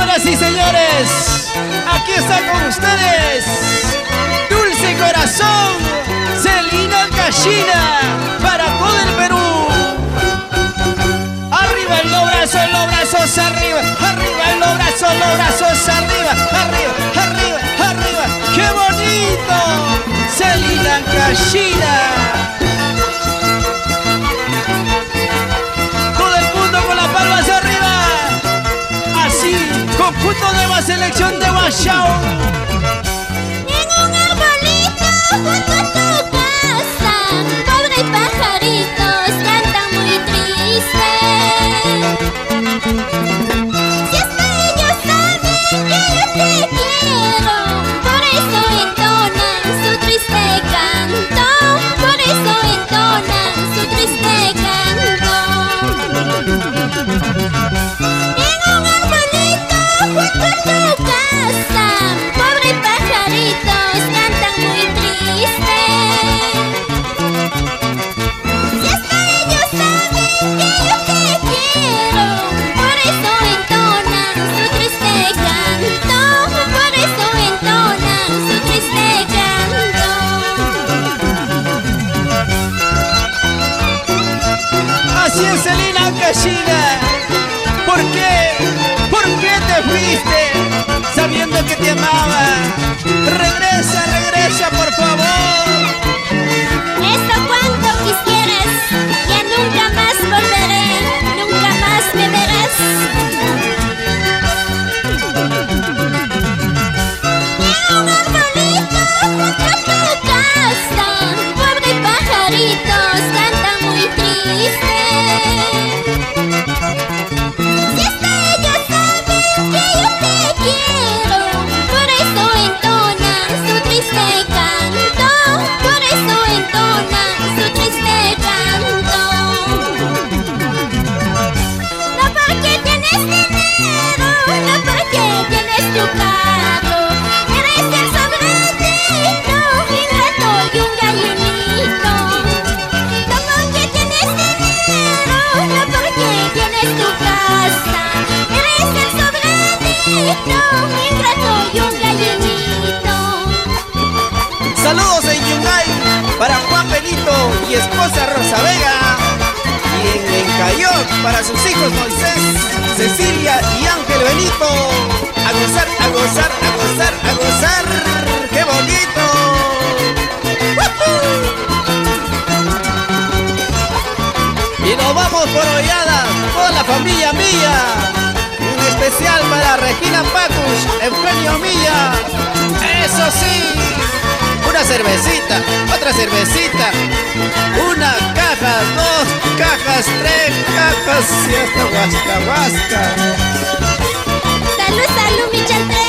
Señoras y señores, aquí está con ustedes Dulce Corazón, Celina Kashina, para todo el Perú. Arriba los brazos arriba, arriba los brazos arriba, arriba, arriba, arriba. ¡Qué bonito! Celina Kashina. Todo el mundo con las palmas arriba. Así, conjunto de la selección de Guayao. En un arbolito junto a tu casa, pobre pajaritos cantan muy triste. Si hasta ellos saben que yo te quiero, por eso entonan su triste canto, por eso entonan su triste canto. En un arbolito junto a tu casa, pobre pajaritos cantan muy triste. Si hasta ellos saben que yo te quiero, por eso entonan su triste canto, por eso entonan su triste canto. Así es, Celina Kashina. ¿Por qué? ¿Por qué te fuiste sabiendo que te amaba? Regresa, regresa, por favor. Eso cuanto quisieras, ya nunca más volveré, nunca más me verás. En un arbolito junto a tu casa, pobre pajaritos cantan muy triste. Si hasta ellos saben que yo te quiero, por eso entonan su triste canto, por eso entonan su triste canto. No porque tienes dinero, no porque tienes tu carro, eres el sobradito, ingrato y un gallinito. No porque tienes dinero, no porque tienes tu casa, eres el sobradito, ingrato y un gallinito. Saludos en Yungay para Juan Benito y esposa Rosa Vega. Y en Encayoc para sus hijos Moisés, Cecilia y Ángel Benito. A gozar, a gozar, a gozar, a gozar. ¡Qué bonito! ¡Woohoo! Y nos vamos por Ollada, toda la familia mía. Un especial para Regina Pacus, Eugenio Milla. ¡Eso sí! Una cervecita, otra cervecita, una caja, dos cajas, tres cajas y hasta huasca, huasca. Salud, salud, mi chantre.